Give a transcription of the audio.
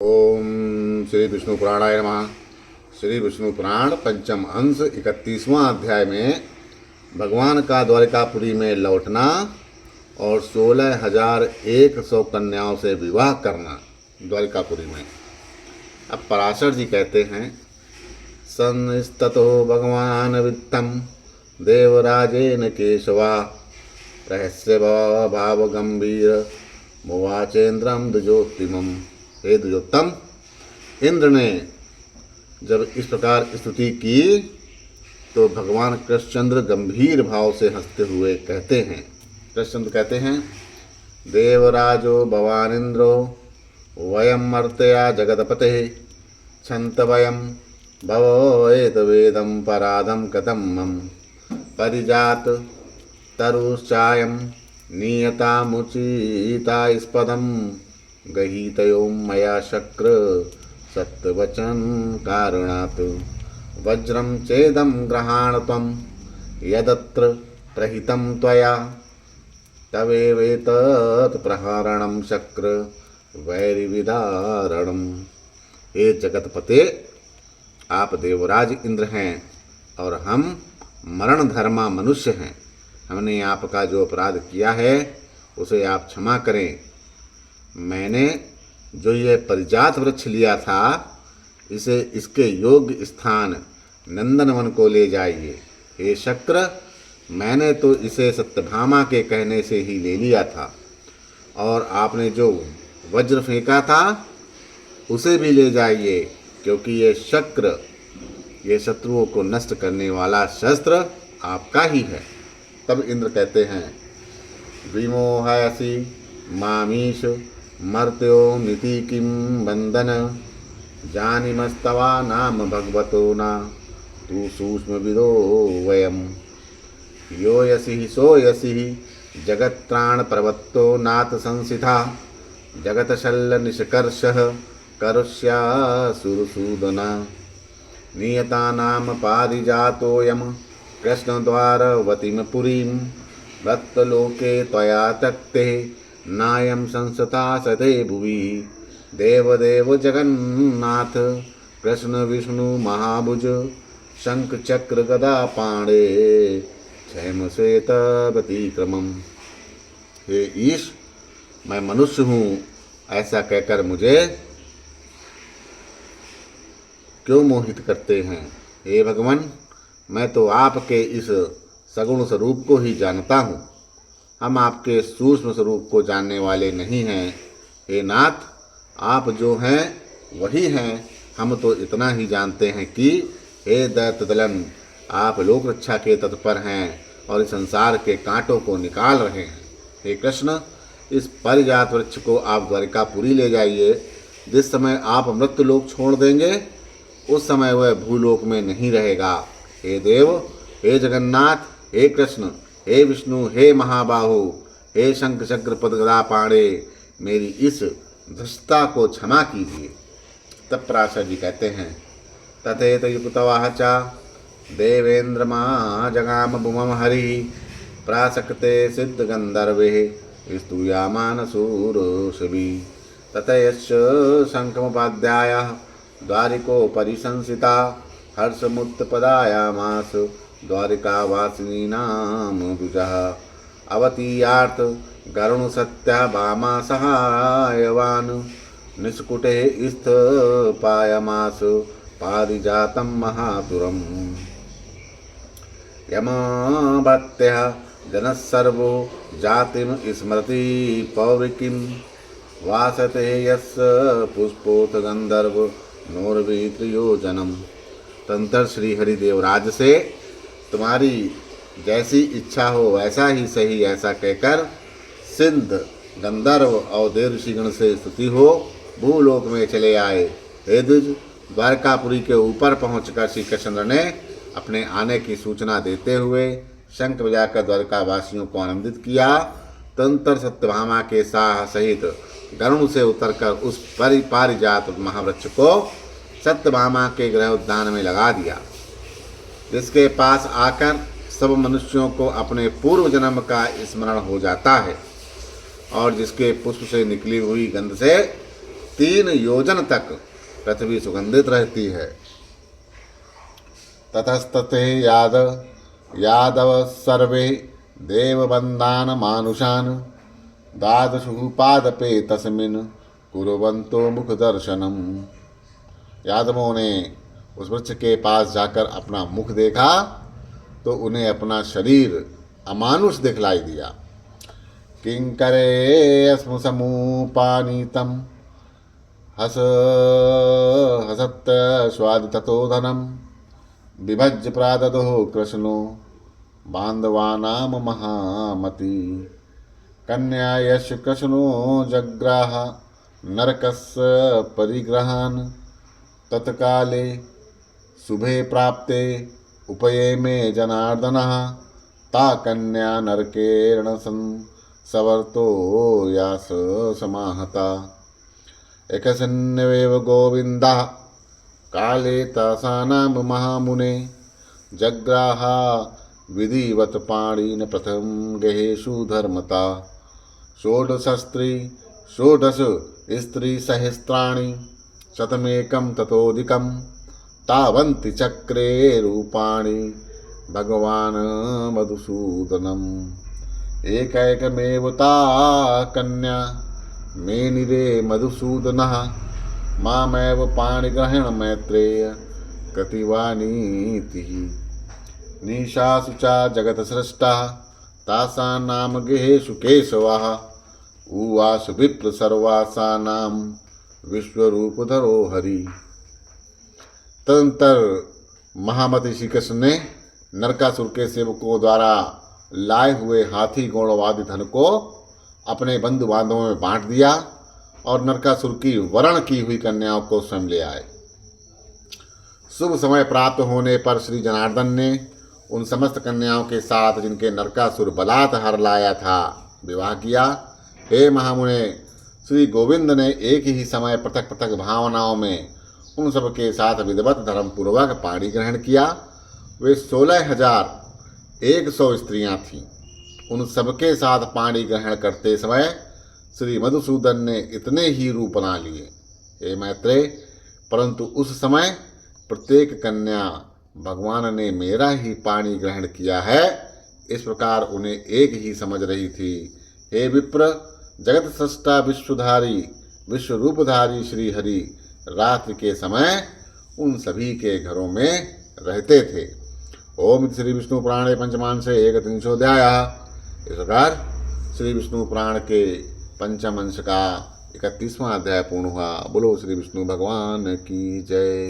ओम श्री विष्णु पुराणाय नमः। श्री विष्णु पुराण पंचम अंश 31वां अध्याय में भगवान का द्वारिकापुरी में लौटना और 16,100 कन्याओं से विवाह करना द्वारिकापुरी में। अब पराशर जी कहते हैं, संस्ततो भगवान वित्तम देवराजेन केशवा रहस्य भाव गंभीर मुवाचेन्द्रम द्विजोत्तमम। हे द्विजोत्तम, इंद्र ने जब इस प्रकार स्तुति की तो भगवान कृष्णचंद्र गंभीर भाव से हंसते हुए कहते हैं। कृष्णचंद्र कहते हैं, देवराजो भवानिंद्रो वयम मर्त्या जगतपते छंत वयम भवो एतवेदं परादं कथं मम परिजात तरुश्चायं नीयतामुचिता स्पदं गहीतयो मया शक्र सत्यवचन कारणात् वज्रं चेदं गृहाण त्वं यदत्र प्रहितं त्वया तवेवेतत् प्रहरणं शक्र वैरिविदारणम्। हे जगतपते, आप देवराज इंद्र हैं और हम मरण धर्मा मनुष्य हैं। हमने आपका जो अपराध किया है उसे आप क्षमा करें। मैंने जो ये परिजात वृक्ष लिया था इसे इसके योग्य स्थान नंदनवन को ले जाइए। हे शक्र, मैंने तो इसे सत्यभामा के कहने से ही ले लिया था और आपने जो वज्र फेंका था उसे भी ले जाइए, क्योंकि ये शक्र ये शत्रुओं को नष्ट करने वाला शस्त्र आपका ही है। तब इंद्र कहते हैं, विमोहयसि मामीश मर्त्यो मिति किं बंदन जानीमस्तवा नाम भगवतो न तू सूक्ष्म विदो वयम यो यसि सो यसि जगत्त्राण प्रवत्तो नाथ संसिता जगतशल्य निष्कर्षः करुष्यासुरसूदन नियता नाम पारिजातोऽयं कृष्णद्वारवतीं पुरीं भक्तलोके त्वया तक्ते नायं संसता सदे भुवि देवदेव जगन्नाथ कृष्ण विष्णु महाभुज शंख चक्र गदा पाणे क्षैम श्वेत व्यतिक्रमम्। हे ईश, मैं मनुष्य हूँ, ऐसा कहकर मुझे क्यों मोहित करते हैं। हे भगवान, मैं तो आपके इस सगुण स्वरूप को ही जानता हूँ, हम आपके सूक्ष्म स्वरूप को जानने वाले नहीं हैं। हे नाथ, आप जो हैं वही हैं। हम तो इतना ही जानते हैं कि हे दैत्य दलन, आप लोक रक्षा के तत्पर हैं और इस संसार के कांटों को निकाल रहे हैं। हे कृष्ण, इस परिजात वृक्ष को आप द्वारिकापुरी ले जाइए। जिस समय आप मृत्यु लोक छोड़ देंगे उस समय वह भूलोक में नहीं रहेगा। हे देव, हे जगन्नाथ, हे कृष्ण, हे विष्णु, हे महाबाहु, हे शंख चक्र पद गदा पाणे, मेरी इस धृष्टता को क्षमा कीजिए। तब पराशर जी कहते हैं, तथेत युक्तवाह च देवेन्द्रमा जगाम भुवम हरि प्रासक्ते सिद्ध गंधर्वे स्तूयमान सूरशबी ततयश्च शंखमुपाध्यायः द्वारिको परिशंसिता हर्षमुत्पदायामास द्वारिकावासिनीनां द्विजः अवतीयार्थ गरुण सत्या भामा सहायवान् निष्कुटे स्थपायमास पारिजातं महातुरम्। यमभक्त्यः जनः सर्वो जातिं स्मरति पौरिकीं वासते यस्य पुष्पोथ गंधर्व नोर्वित्रियोजनम्। तंत्र श्री हरिदेवराज से तुम्हारी जैसी इच्छा हो वैसा ही सही, ऐसा कहकर सिद्ध गंधर्व और देव ऋषिगण से स्तुति हो भूलोक में चले आए। हे द्विज, द्वारकापुरी के ऊपर पहुंचकर श्री कृष्ण ने अपने आने की सूचना देते हुए शंख बजाकर द्वारकावासियों को आनंदित किया। तंत्र सत्यभामा के साह सहित गरुण से उतरकर उस पारिजात महावृक्ष को सत्यभामा के गृह उद्यान में लगा दिया, जिसके पास आकर सब मनुष्यों को अपने पूर्व जन्म का स्मरण हो जाता है और जिसके पुष्प से निकली हुई गंध से 3 योजन तक पृथ्वी सुगंधित रहती है। ततस्तते यादव सर्वे देवबन्दान मानुषान् द्वादशु पादपे तस्मिन् कुर्वन्तो मुख दर्शनम। यादवों ने उस वृक्ष के पास जाकर अपना मुख देखा तो उन्हें अपना शरीर अमानुष दिखलाई दिया। किंकरे अस्मु समूपानीतम हसत स्वाद ततो धनम विभज्य प्राददो कृष्णो बांधवानाम महामति। कन्या यश कृष्णो जग्राह नरकस्य परिग्रहान् तत्काले शुभे प्राप्ते उपये में जनार्दनः ता कन्या नरकेण सवर्तो यास समाहता। एकस्मिन्नेव गोविन्दः काले तासानां महामुने जग्राह विधिवत पाणिन प्रथम गेहेषु धर्मता। षोडश स्त्री सहस्राणि शतमेकं ततोऽधिकं तावन्ति चक्रे रूपाणि भगवान् मधुसूदनम्। एकैकमेव ता कन्या मेनिरे मधुसूदनः मामेव पाणिग्रहण मैत्रेय कृतिवानीतिः। निशासु च जगत्सृष्टः तासानां गेहेषु केशवः उवासु विप्र सर्वासानां विश्वरूपधरो हरि। तदंतर महामति श्री कृष्ण ने नरकासुर के सेवकों द्वारा लाए हुए हाथी गौड़वादि धन को अपने बंधु बांधवों में बांट दिया और नरकासुर की वरण की हुई कन्याओं को स्वयं ले आए। शुभ समय प्राप्त होने पर श्री जनार्दन ने उन समस्त कन्याओं के साथ जिनके नरकासुर बलात् हर लाया था विवाह किया। हे महामुने, श्री गोविंद ने एक ही समय पृथक पृथक भावनाओं में उन सब के साथ विधिवत धर्म पूर्वक पाणी ग्रहण किया। वे 16,100 स्त्रियां थीं। उन सबके साथ पाणी ग्रहण करते समय श्री मधुसूदन ने इतने ही रूप बना लिए। हे मैत्रेय, परंतु उस समय प्रत्येक कन्या भगवान ने मेरा ही पाणी ग्रहण किया है, इस प्रकार उन्हें एक ही समझ रही थी। हे विप्र, जगत सृष्टा विश्वधारी विश्व रूपधारी श्री हरि रात्रि के समय उन सभी के घरों में रहते थे। ओम श्री विष्णु पुराणे पंचमांसे 1-3 इस प्रकार श्री विष्णु पुराण के पंचम अंश का 31वां अध्याय पूर्ण हुआ। बोलो श्री विष्णु भगवान की जय।